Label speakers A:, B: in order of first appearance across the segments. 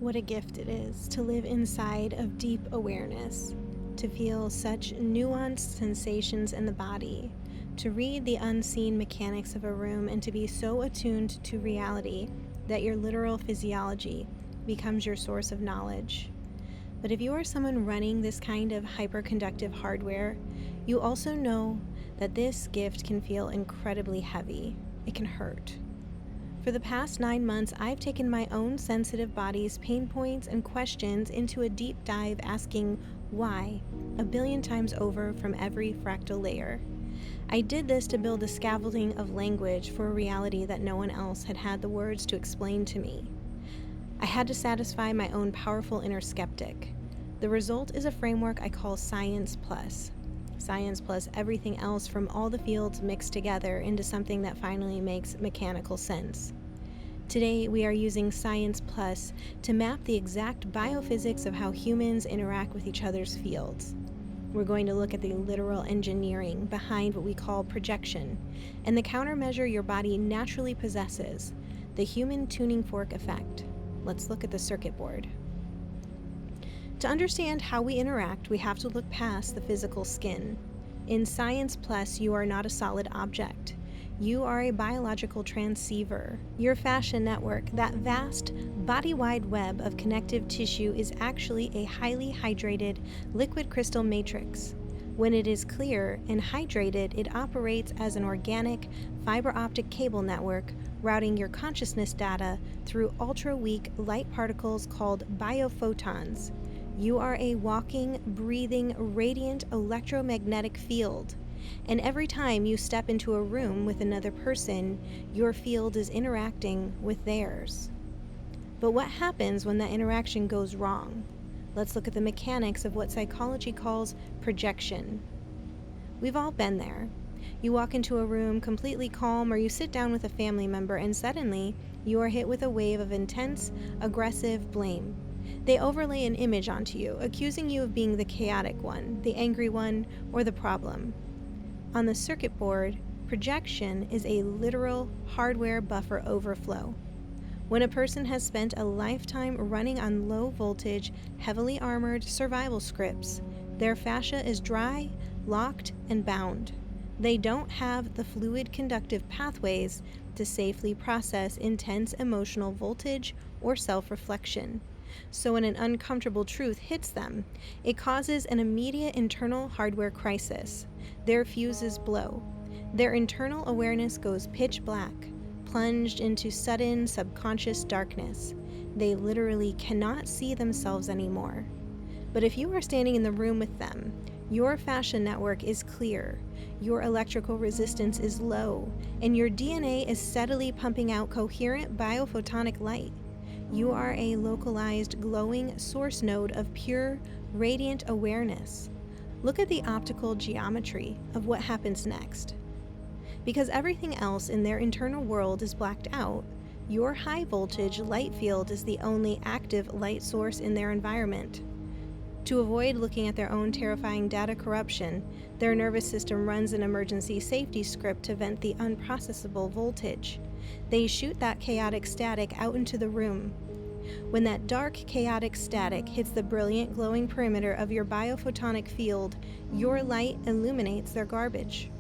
A: What a gift it is to live inside of deep awareness, to feel such nuanced sensations in the body, to read the unseen mechanics of a room, and to be so attuned to reality that your literal physiology becomes your source of knowledge. But if you are someone running this kind of hyper-conductive hardware, you also know that this gift can feel incredibly heavy. It can hurt. For the past 9 months, I've taken my own sensitive body's pain points and questions into a deep dive, asking why a billion times over from every fractal layer. I did this to build a scaffolding of language for a reality that no one else had had the words to explain to me. I had to satisfy my own powerful inner skeptic. The result is a framework I call Science Plus. Science plus everything else from all the fields mixed together into something that finally makes mechanical sense. Today, we are using Science Plus to map the exact biophysics of how humans interact with each other's fields. We're going to look at the literal engineering behind what we call projection and the countermeasure your body naturally possesses, the human tuning fork effect. Let's look at the circuit board. To understand how we interact, we have to look past the physical skin. In Science Plus, you are not a solid object. You are a biological transceiver. Your fascia network, that vast, body-wide web of connective tissue, is actually a highly hydrated liquid crystal matrix. When it is clear and hydrated, it operates as an organic fiber optic cable network, routing your consciousness data through ultra-weak light particles called biophotons. You are a walking, breathing, radiant electromagnetic field. And every time you step into a room with another person, your field is interacting with theirs. But what happens when that interaction goes wrong? Let's look at the mechanics of what psychology calls projection. We've all been there. You walk into a room completely calm, or you sit down with a family member, and suddenly you are hit with a wave of intense, aggressive blame. They overlay an image onto you, accusing you of being the chaotic one, the angry one, or the problem. On the circuit board, projection is a literal hardware buffer overflow. When a person has spent a lifetime running on low voltage, heavily armored survival scripts, their fascia is dry, locked, and bound. They don't have the fluid conductive pathways to safely process intense emotional voltage or self-reflection. So when an uncomfortable truth hits them, it causes an immediate internal hardware crisis. Their fuses blow. Their internal awareness goes pitch black, plunged into sudden subconscious darkness. They literally cannot see themselves anymore. But if you are standing in the room with them, your fascia network is clear, your electrical resistance is low, and your DNA is steadily pumping out coherent biophotonic light. You are a localized, glowing source node of pure, radiant awareness. Look at the optical geometry of what happens next. Because everything else in their internal world is blacked out, your high-voltage light field is the only active light source in their environment. To avoid looking at their own terrifying data corruption, their nervous system runs an emergency safety script to vent the unprocessable voltage. They shoot that chaotic static out into the room. When that dark, chaotic static hits the brilliant, glowing perimeter of your biophotonic field, your light illuminates their garbage.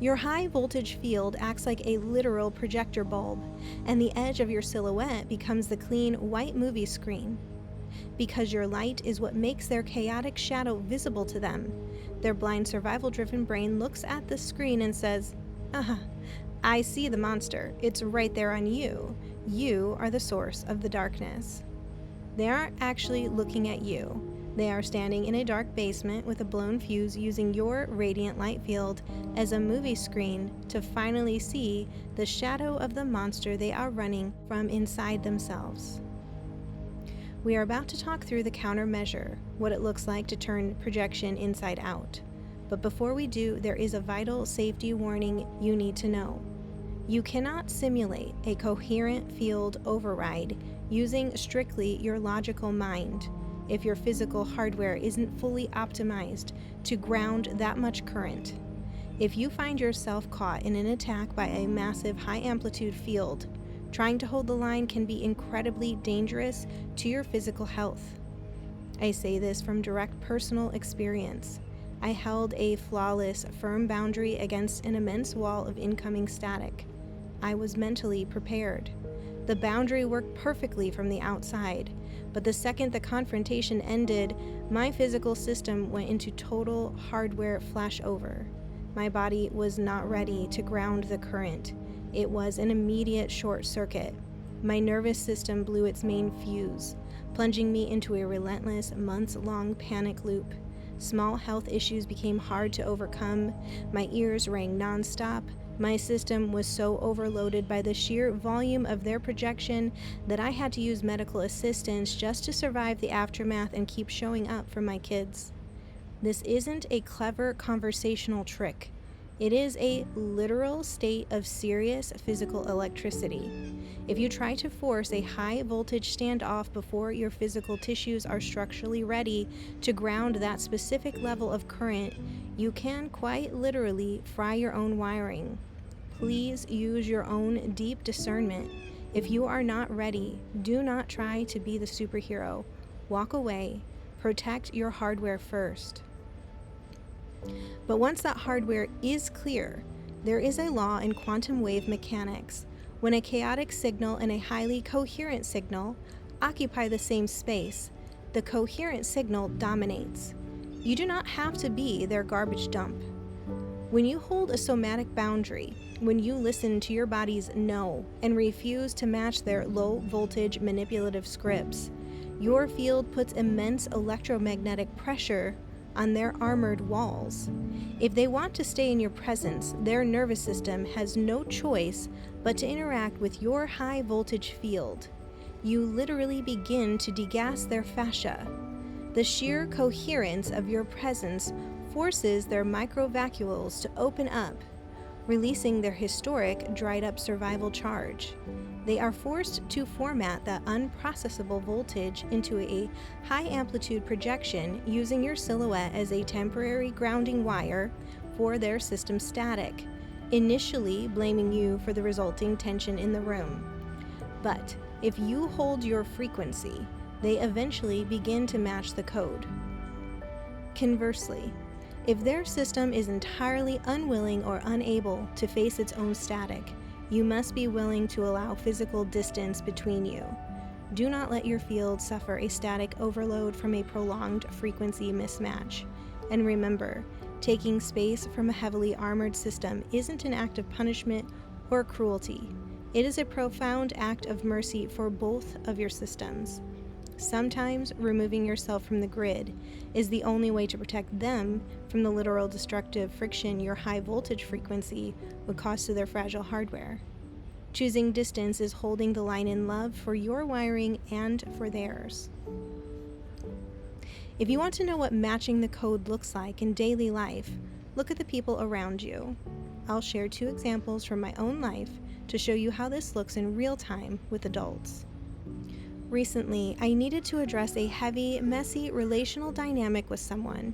A: Your high-voltage field acts like a literal projector bulb, and the edge of your silhouette becomes the clean, white movie screen. Because your light is what makes their chaotic shadow visible to them, their blind, survival-driven brain looks at the screen and says, I see the monster. It's right there on you. You are the source of the darkness. They aren't actually looking at you. They are standing in a dark basement with a blown fuse, using your radiant light field as a movie screen to finally see the shadow of the monster they are running from inside themselves. We are about to talk through the countermeasure, what it looks like to turn projection inside out. But before we do, there is a vital safety warning you need to know. You cannot simulate a coherent field override using strictly your logical mind if your physical hardware isn't fully optimized to ground that much current. If you find yourself caught in an attack by a massive high-amplitude field, Trying to hold the line can be incredibly dangerous to your physical health. I say this from direct personal experience. I held a flawless, firm boundary against an immense wall of incoming static. I was mentally prepared. The boundary worked perfectly from the outside, but the second the confrontation ended, my physical system went into total hardware flashover. My body was not ready to ground the current. It was an immediate short circuit. My nervous system blew its main fuse, plunging me into a relentless, months-long panic loop. Small health issues became hard to overcome. My ears rang nonstop. My system was so overloaded by the sheer volume of their projection that I had to use medical assistance just to survive the aftermath and keep showing up for my kids. This isn't a clever conversational trick. It is a literal state of serious physical electricity. If you try to force a high voltage standoff before your physical tissues are structurally ready to ground that specific level of current, you can quite literally fry your own wiring. Please use your own deep discernment. If you are not ready, do not try to be the superhero. Walk away. Protect your hardware first. But once that hardware is clear, there is a law in quantum wave mechanics. When a chaotic signal and a highly coherent signal occupy the same space, the coherent signal dominates. You do not have to be their garbage dump. When you hold a somatic boundary, when you listen to your body's no and refuse to match their low voltage manipulative scripts, your field puts immense electromagnetic pressure on their armored walls. If they want to stay in your presence, their nervous system has no choice but to interact with your high voltage field. You literally begin to degas their fascia. The sheer coherence of your presence forces their microvacuoles to open up, releasing their historic dried up survival charge. They are forced to format that unprocessable voltage into a high amplitude projection using your silhouette as a temporary grounding wire for their system static, initially blaming you for the resulting tension in the room. But if you hold your frequency, they eventually begin to match the code. Conversely, if their system is entirely unwilling or unable to face its own static, you must be willing to allow physical distance between you. Do not let your field suffer a static overload from a prolonged frequency mismatch. And remember, taking space from a heavily armored system isn't an act of punishment or cruelty. It is a profound act of mercy for both of your systems. Sometimes removing yourself from the grid is the only way to protect them from the literal destructive friction your high voltage frequency would cause to their fragile hardware. Choosing distance is holding the line in love for your wiring and for theirs. If you want to know what matching the code looks like in daily life, look at the people around you. I'll share 2 examples from my own life to show you how this looks in real time with adults. Recently, I needed to address a heavy, messy relational dynamic with someone.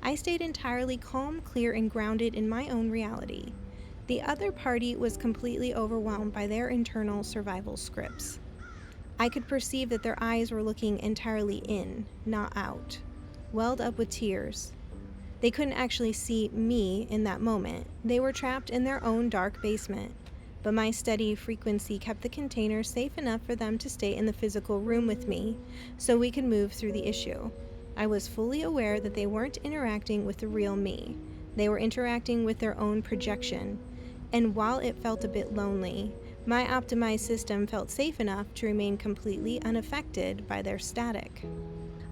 A: I stayed entirely calm, clear, and grounded in my own reality. The other party was completely overwhelmed by their internal survival scripts. I could perceive that their eyes were looking entirely in, not out, welled up with tears. They couldn't actually see me in that moment. They were trapped in their own dark basement. But my steady frequency kept the container safe enough for them to stay in the physical room with me, so we could move through the issue. I was fully aware that they weren't interacting with the real me. They were interacting with their own projection. And while it felt a bit lonely, my optimized system felt safe enough to remain completely unaffected by their static.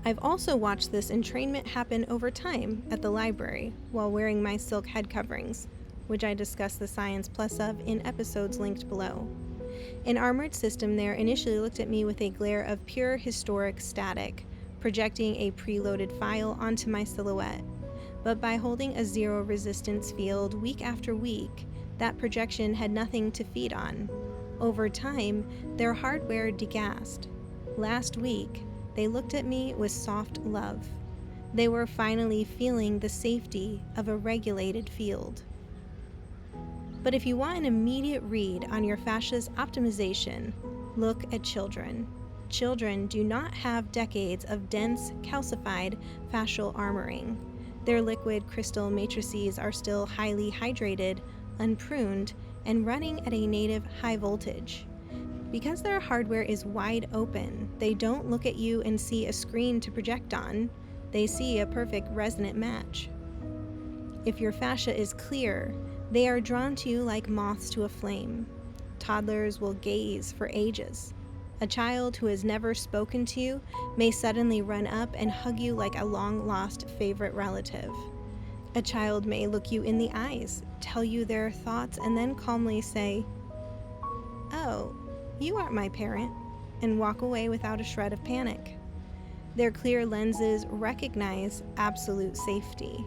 A: I've also watched this entrainment happen over time at the library while wearing my silk head coverings, which I discuss the science plus of in episodes linked below. An armored system there initially looked at me with a glare of pure historic static, projecting a preloaded file onto my silhouette. But by holding a zero resistance field week after week, that projection had nothing to feed on. Over time, their hardware degassed. Last week, they looked at me with soft love. They were finally feeling the safety of a regulated field. But if you want an immediate read on your fascia's optimization, look at children. Children do not have decades of dense, calcified fascial armoring. Their liquid crystal matrices are still highly hydrated, unpruned, and running at a native high voltage. Because their hardware is wide open, they don't look at you and see a screen to project on. They see a perfect resonant match. If your fascia is clear, they are drawn to you like moths to a flame. Toddlers will gaze for ages. A child who has never spoken to you may suddenly run up and hug you like a long-lost favorite relative. A child may look you in the eyes, tell you their thoughts, and then calmly say, "Oh, you aren't my parent," and walk away without a shred of panic. Their clear lenses recognize absolute safety.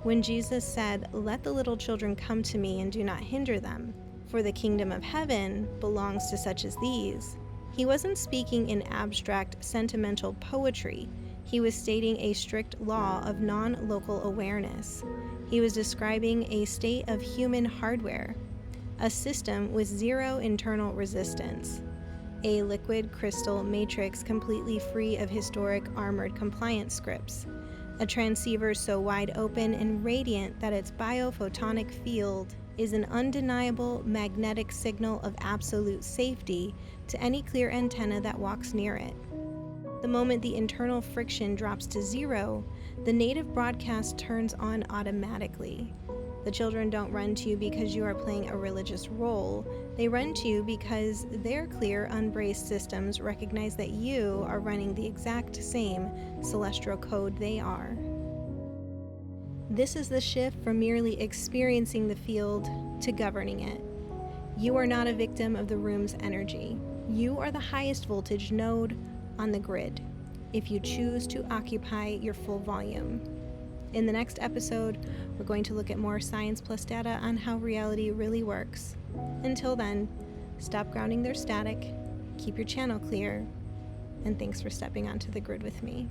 A: When Jesus said, "Let the little children come to me and do not hinder them, for the kingdom of heaven belongs to such as these," he wasn't speaking in abstract, sentimental poetry. He was stating a strict law of non-local awareness. He was describing a state of human hardware, a system with zero internal resistance, a liquid crystal matrix completely free of historic armored compliance scripts, a transceiver so wide open and radiant that its biophotonic field is an undeniable magnetic signal of absolute safety to any clear antenna that walks near it. The moment the internal friction drops to zero, the native broadcast turns on automatically. The children don't run to you because you are playing a religious role. They run to you because their clear, unbraced systems recognize that you are running the exact same celestial code they are. This is the shift from merely experiencing the field to governing it. You are not a victim of the room's energy. You are the highest voltage node on the grid, if you choose to occupy your full volume. In the next episode, we're going to look at more science plus data on how reality really works. Until then, stop grounding their static, keep your channel clear, and thanks for stepping onto the grid with me.